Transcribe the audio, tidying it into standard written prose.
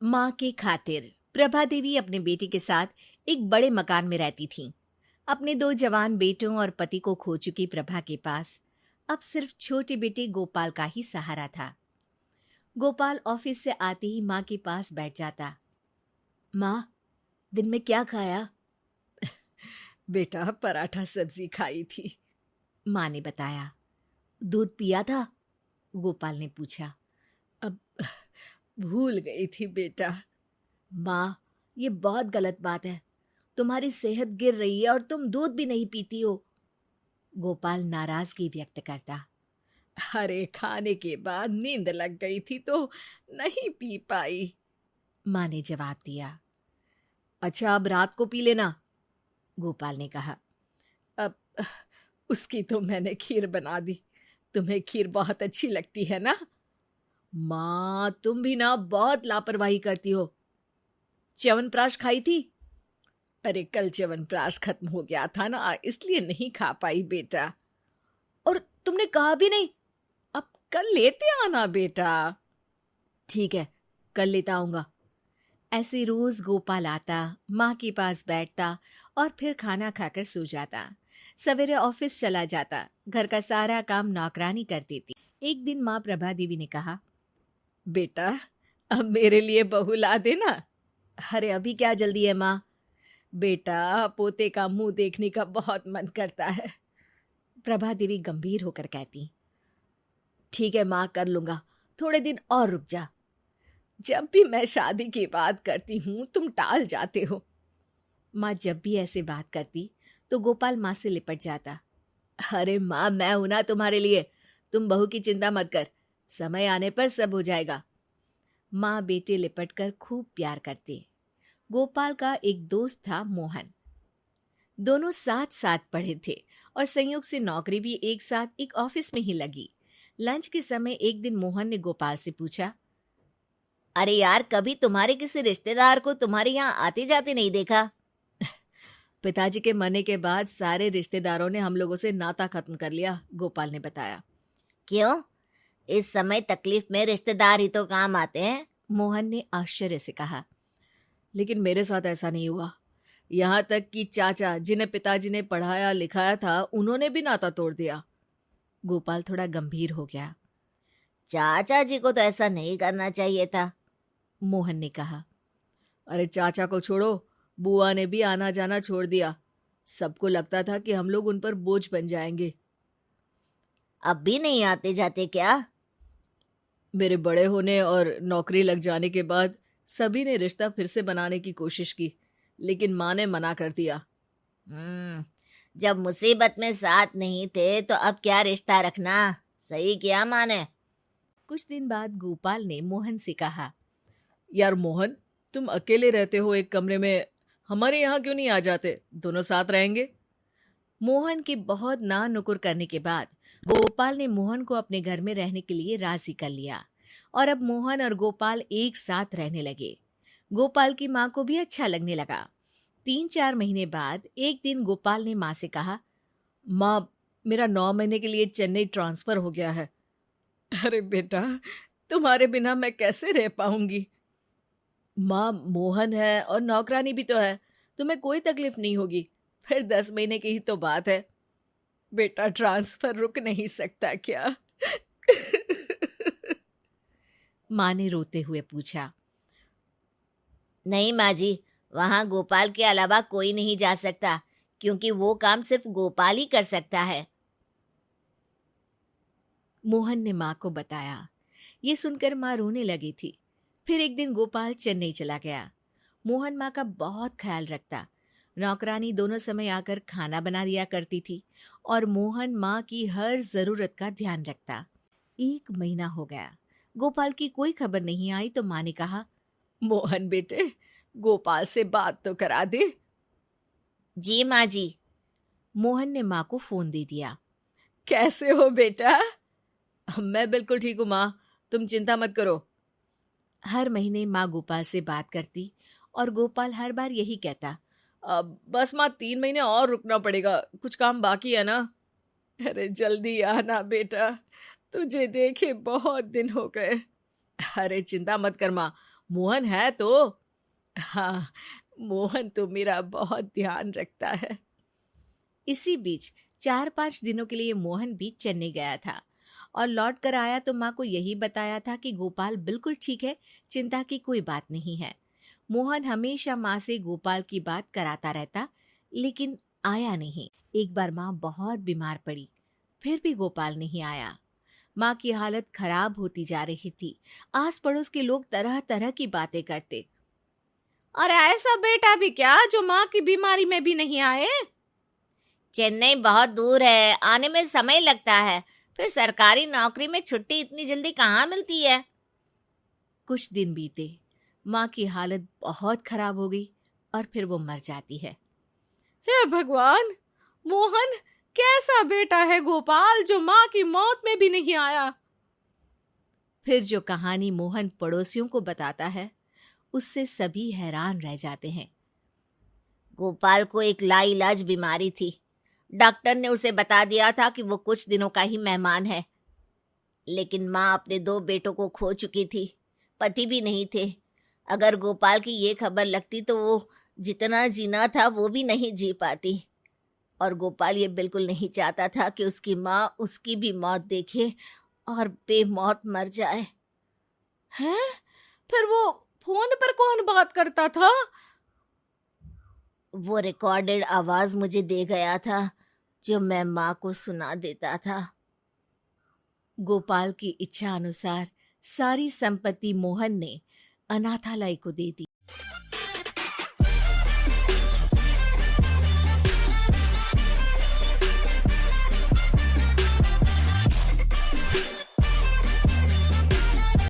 माँ के खातिर प्रभा देवी अपने बेटे के साथ एक बड़े मकान में रहती थीं। अपने 2 जवान बेटों और पति को खो चुकी प्रभा के पास अब सिर्फ छोटे बेटे गोपाल का ही सहारा था। गोपाल ऑफिस से आते ही माँ के पास बैठ जाता। माँ, दिन में क्या खाया? बेटा, पराठा सब्जी खाई थी। माँ ने बताया। दूध पिया था? गोपाल ने पूछा। अब भूल गई थी बेटा। माँ, ये बहुत गलत बात है। तुम्हारी सेहत गिर रही है और तुम दूध भी नहीं पीती हो। गोपाल नाराजगी व्यक्त करता। अरे, खाने के बाद नींद लग गई थी तो नहीं पी पाई। माँ ने जवाब दिया। अच्छा, अब रात को पी लेना, गोपाल ने कहा। अब उसकी तो मैंने खीर बना दी। तुम्हें खीर बहुत अच्छी लगती है ना? माँ, तुम भी ना बहुत लापरवाही करती हो। च्यवनप्राश खाई थी? अरे, कल च्यवनप्राश खत्म हो गया था ना, इसलिए नहीं खा पाई बेटा। और तुमने कहा भी नहीं। अब कल लेते आना बेटा। ठीक है, कल लेता आऊंगा। ऐसे रोज गोपाल आता, माँ के पास बैठता और फिर खाना खाकर सो जाता। सवेरे ऑफिस चला जाता। घर का सारा काम नौकरानी करती थी। एक दिन माँ प्रभा देवी ने कहा, बेटा, अब मेरे लिए बहू ला देना। अरे अभी क्या जल्दी है माँ? बेटा, पोते का मुंह देखने का बहुत मन करता है। प्रभा देवी गंभीर होकर कहती। ठीक है माँ, कर लूंगा, थोड़े दिन और रुक जा। जब भी मैं शादी की बात करती हूँ तुम टाल जाते हो। माँ जब भी ऐसे बात करती तो गोपाल माँ से लिपट जाता। अरे माँ, मैं हूं ना तुम्हारे लिए। तुम बहू की चिंता मत कर, समय आने पर सब हो जाएगा। माँ बेटे लिपट कर खूब प्यार करते। गोपाल का एक दोस्त था मोहन। दोनों साथ साथ पढ़े थे और संयोग से नौकरी भी एक साथ एक ऑफिस में ही लगी। लंच के समय एक दिन मोहन ने गोपाल से पूछा, अरे यार, कभी तुम्हारे किसी रिश्तेदार को तुम्हारे यहाँ आते जाते नहीं देखा? पिताजी के मरने के बाद सारे रिश्तेदारों ने हम लोगों से नाता खत्म कर लिया, गोपाल ने बताया। क्यों? इस समय तकलीफ में रिश्तेदार ही तो काम आते हैं, मोहन ने आश्चर्य से कहा। लेकिन मेरे साथ ऐसा नहीं हुआ। यहाँ तक कि चाचा, जिन्हें पिताजी ने पढ़ाया लिखाया था, उन्होंने भी नाता तोड़ दिया। गोपाल थोड़ा गंभीर हो गया। चाचा जी को तो ऐसा नहीं करना चाहिए था, मोहन ने कहा। अरे चाचा को छोड़ो, बुआ ने भी आना जाना छोड़ दिया। सबको लगता था कि हम लोग उन पर बोझ बन जाएंगे। अब भी नहीं आते जाते क्या? मेरे बड़े होने और नौकरी लग जाने के बाद सभी ने रिश्ता फिर से बनाने की कोशिश की, लेकिन माँ ने मना कर दिया। जब मुसीबत में साथ नहीं थे तो अब क्या रिश्ता रखना? सही किया माँ ने। कुछ दिन बाद गोपाल ने मोहन से कहा, यार मोहन, तुम अकेले रहते हो एक कमरे में, हमारे यहाँ क्यों नहीं आ जाते? दोनों साथ रहेंगे। मोहन के बहुत ना नुकुर करने के बाद गोपाल ने मोहन को अपने घर में रहने के लिए राजी कर लिया और अब मोहन और गोपाल एक साथ रहने लगे। गोपाल की माँ को भी अच्छा लगने लगा। 3-4 महीने बाद एक दिन गोपाल ने माँ से कहा, माँ, मेरा 9 महीने के लिए चेन्नई ट्रांसफर हो गया है। अरे बेटा, तुम्हारे बिना मैं कैसे रह पाऊंगी? माँ, मोहन है और नौकरानी भी तो है, तुम्हें कोई तकलीफ नहीं होगी। फिर 10 महीने की ही तो बात है। बेटा, ट्रांसफर रुक नहीं सकता क्या? माँ ने रोते हुए पूछा। नहीं माँ जी, वहां गोपाल के अलावा कोई नहीं जा सकता, क्योंकि वो काम सिर्फ गोपाल ही कर सकता है, मोहन ने माँ को बताया। ये सुनकर माँ रोने लगी थी। फिर एक दिन गोपाल चेन्नई चला गया। मोहन माँ का बहुत ख्याल रखता। नौकरानी दोनों समय आकर खाना बना दिया करती थी और मोहन माँ की हर जरूरत का ध्यान रखता। 1 महीना हो गया, गोपाल की कोई खबर नहीं आई तो माँ ने कहा, मोहन बेटे, गोपाल से बात तो करा दे। जी माँ जी। मोहन ने माँ को फोन दे दिया। कैसे हो बेटा? मैं बिल्कुल ठीक हूँ माँ, तुम चिंता मत करो। हर महीने माँ गोपाल से बात करती और गोपाल हर बार यही कहता, अब बस माँ, 3 महीने और रुकना पड़ेगा, कुछ काम बाकी है ना। अरे जल्दी आना बेटा, तुझे देखे बहुत दिन हो गए। अरे चिंता मत कर माँ, मोहन है तो। हाँ, मोहन तो मेरा बहुत ध्यान रखता है। इसी बीच 4-5 दिनों के लिए मोहन भी चेन्नई गया था और लौट कर आया तो माँ को यही बताया था कि गोपाल बिल्कुल ठीक है, चिंता की कोई बात नहीं है। मोहन हमेशा माँ से गोपाल की बात कराता रहता, लेकिन आया नहीं। एक बार माँ बहुत बीमार पड़ी, फिर भी गोपाल नहीं आया। माँ की हालत खराब होती जा रही थी। आस पड़ोस के लोग तरह तरह की बातें करते। और ऐसा बेटा भी क्या जो माँ की बीमारी में भी नहीं आए? चेन्नई बहुत दूर है, आने में समय लगता है। फिर सरकारी नौकरी में छुट्टी इतनी जल्दी कहाँ मिलती है। कुछ दिन बीते, माँ की हालत बहुत खराब हो गई और फिर वो मर जाती है। हे भगवान, मोहन कैसा बेटा है गोपाल जो माँ की मौत में भी नहीं आया। फिर जो कहानी मोहन पड़ोसियों को बताता है, उससे सभी हैरान रह जाते हैं। गोपाल को एक लाइलाज बीमारी थी। डॉक्टर ने उसे बता दिया था कि वो कुछ दिनों का ही मेहमान है, लेकिन माँ अपने 2 बेटों को खो चुकी थी, पति भी नहीं थे। अगर गोपाल की ये खबर लगती तो वो जितना जीना था वो भी नहीं जी पाती। और गोपाल ये बिल्कुल नहीं चाहता था कि उसकी माँ उसकी भी मौत देखे और बेमौत मर जाए। हैं? फिर वो फोन पर कौन बात करता था? वो रिकॉर्डेड आवाज मुझे दे गया था, जो मैं माँ को सुना देता था। गोपाल की इच्छा अनुसार सारी संपत्ति मोहन ने अनाथालय को दे दी।